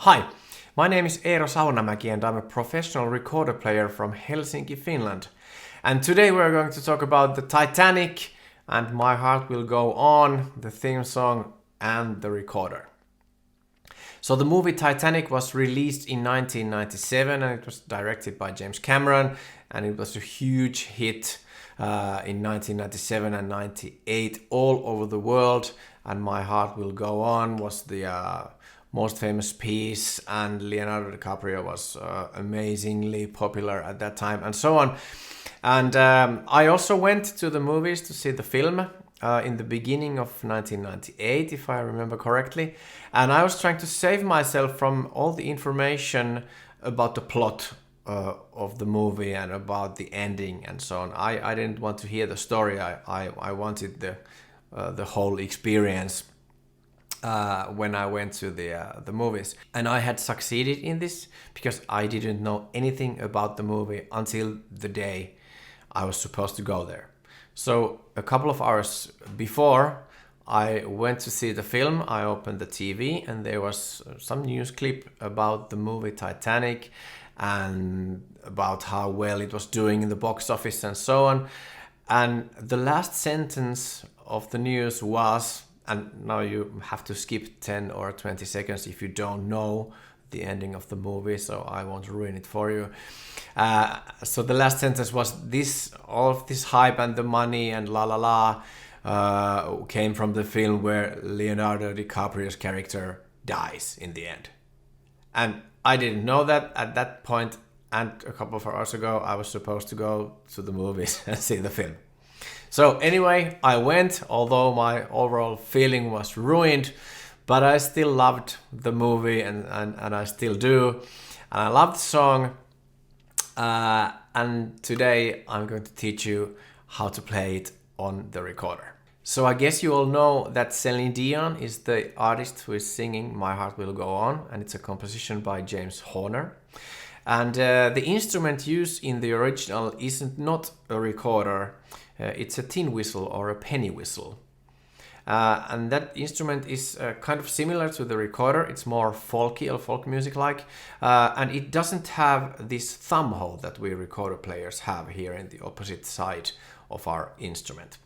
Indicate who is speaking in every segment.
Speaker 1: Hi, my name is Eero Saunamäki and I'm a professional recorder player from Helsinki, Finland. And today we're going to talk about the Titanic and My Heart Will Go On, the theme song and the recorder. So the movie Titanic was released in 1997 and it was directed by James Cameron and it was a huge hit in 1997 and 98 all over the world, and My Heart Will Go On was the most famous piece, and Leonardo DiCaprio was amazingly popular at that time and so on. And I also went to the movies to see the film in the beginning of 1998, if I remember correctly, and I was trying to save myself from all the information about the plot of the movie and about the ending and so on. I didn't want to hear the story. I wanted the whole experience when I went to the movies. And I had succeeded in this because I didn't know anything about the movie until the day I was supposed to go there. So a couple of hours before I went to see the film, I opened the TV and there was some news clip about the movie Titanic and about how well it was doing in the box office and so on. And the last sentence of the news was, and now you have to skip 10 or 20 seconds if you don't know the ending of the movie, so I won't ruin it for you. So the last sentence was, all of this hype and the money and la la la came from the film where Leonardo DiCaprio's character dies in the end. And I didn't know that at that point, and a couple of hours ago I was supposed to go to the movies and see the film. So anyway, I went, although my overall feeling was ruined, but I still loved the movie and I still do. And I love the song. And today I'm going to teach you how to play it on the recorder. So I guess you all know that Celine Dion is the artist who is singing My Heart Will Go On, and it's a composition by James Horner. And the instrument used in the original isn't not a recorder, it's a tin whistle or a penny whistle. And that instrument is kind of similar to the recorder. It's more folky or folk music like, and it doesn't have this thumb hole that we recorder players have here in the opposite side of our instrument.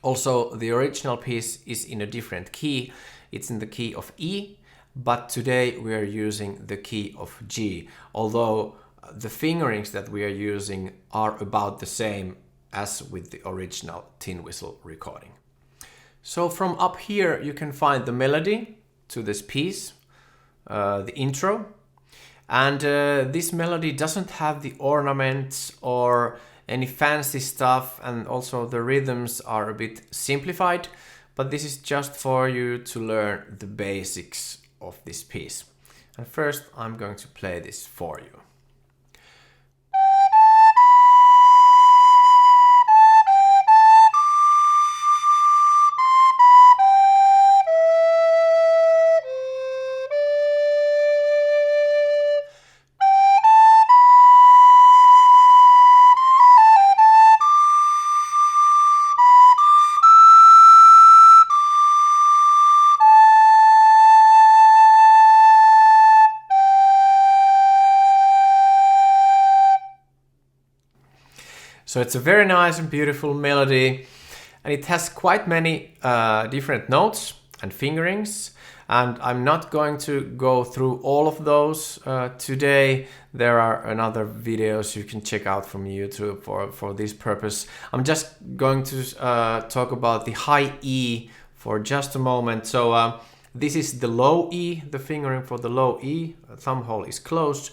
Speaker 1: Also, the original piece is in a different key. It's in the key of E, but today we are using the key of G, although the fingerings that we are using are about the same as with the original tin whistle recording. So from up here you can find the melody to this piece, the intro, and this melody doesn't have the ornaments or any fancy stuff, and also the rhythms are a bit simplified, but this is just for you to learn the basics of this piece. And first I'm going to play this for you. So it's a very nice and beautiful melody, and it has quite many different notes and fingerings, and I'm not going to go through all of those today. There are another videos you can check out from YouTube for this purpose. I'm just going to talk about the high E for just a moment. So this is the low E, the fingering for the low E, thumb hole is closed.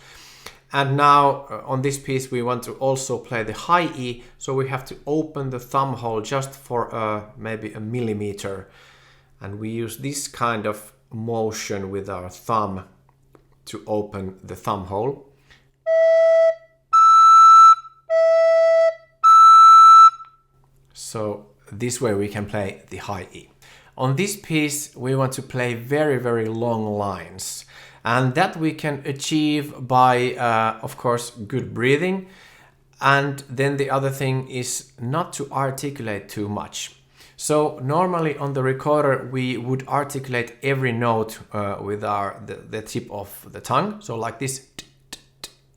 Speaker 1: And now on this piece we want to also play the high E, so we have to open the thumb hole just for maybe a millimeter, and we use this kind of motion with our thumb to open the thumb hole. So this way we can play the high E. On this piece we want to play very, very long lines. And that we can achieve by, of course, good breathing. And then the other thing is not to articulate too much. So normally on the recorder we would articulate every note with the tip of the tongue. So like this,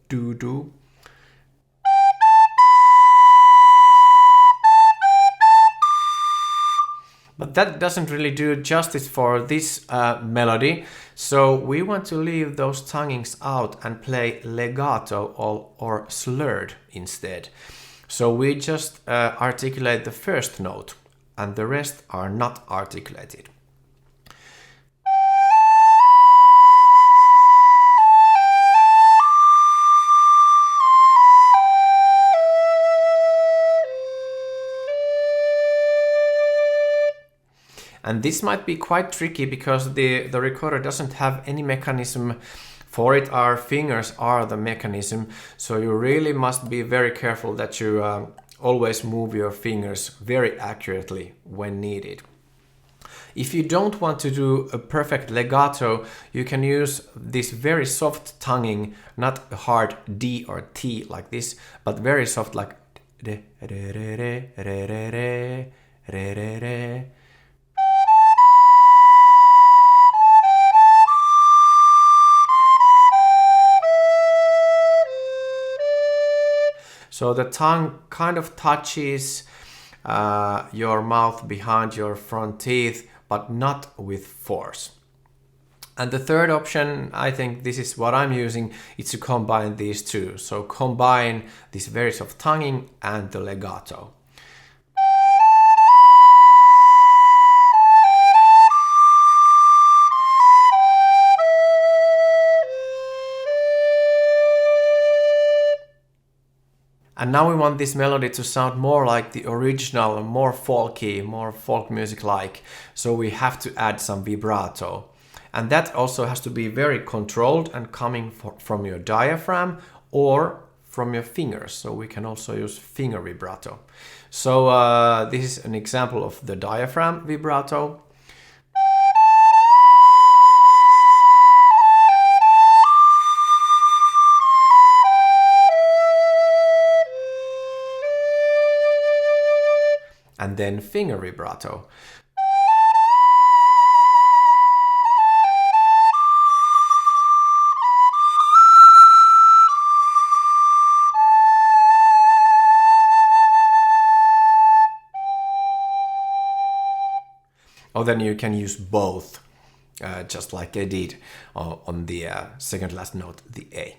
Speaker 1: do do. But that doesn't really do justice for this melody, so we want to leave those tonguings out and play legato or slurred instead. So we just articulate the first note, and the rest are not articulated. And this might be quite tricky because the recorder doesn't have any mechanism for it. Our fingers are the mechanism, so you really must be very careful that you always move your fingers very accurately when needed. If you don't want to do a perfect legato, you can use this very soft tonguing, not a hard D or T like this, but very soft like re re re re re re re re re. So the tongue kind of touches your mouth behind your front teeth, but not with force. And the third option, I think this is what I'm using, is to combine these two. So combine this very soft tonguing and the legato. And now we want this melody to sound more like the original, more folky, more folk music-like. So we have to add some vibrato. And that also has to be very controlled and coming from your diaphragm or from your fingers. So we can also use finger vibrato. So this is an example of the diaphragm vibrato. And then finger vibrato. Or then you can use both, just like I did on the second last note, the A.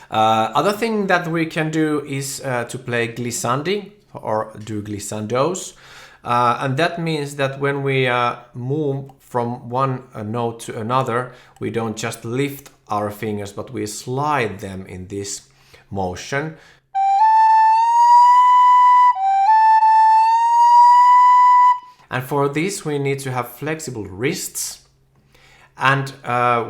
Speaker 1: Other thing that we can do is to play glissandi, or do glissandos. And that means that when we move from one note to another, we don't just lift our fingers, but we slide them in this motion. And for this we need to have flexible wrists, and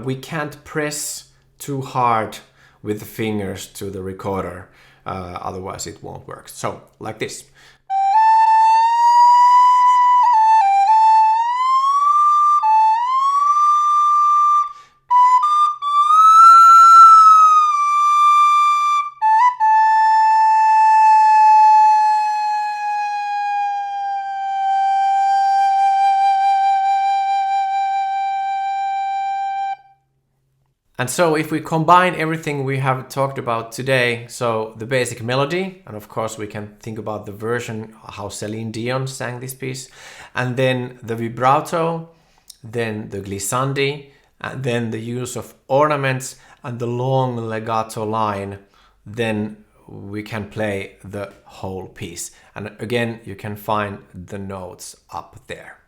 Speaker 1: we can't press too hard with the fingers to the recorder, otherwise it won't work. So, like this. And so if we combine everything we have talked about today, so the basic melody, and of course we can think about the version how Celine Dion sang this piece, and then the vibrato, then the glissandi, and then the use of ornaments and the long legato line, then we can play the whole piece. And again, you can find the notes up there.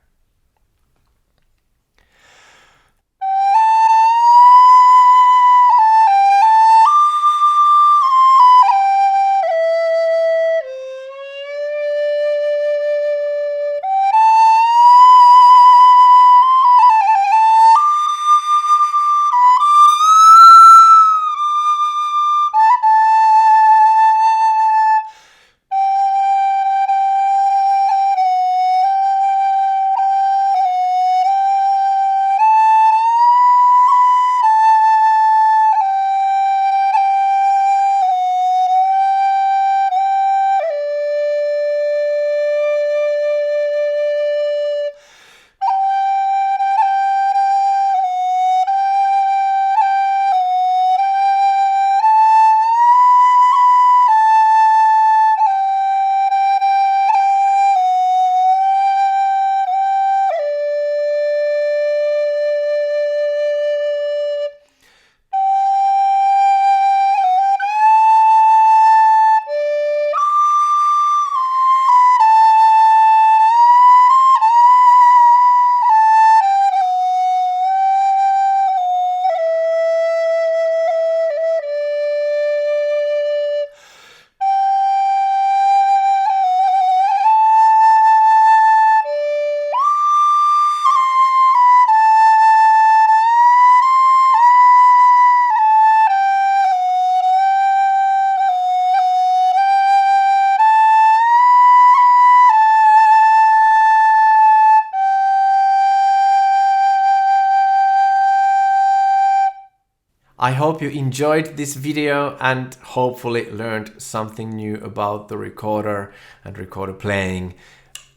Speaker 1: I hope you enjoyed this video and hopefully learned something new about the recorder and recorder playing.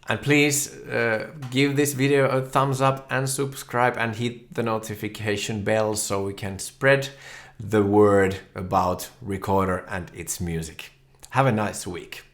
Speaker 1: And please give this video a thumbs up and subscribe and hit the notification bell so we can spread the word about recorder and its music. Have a nice week.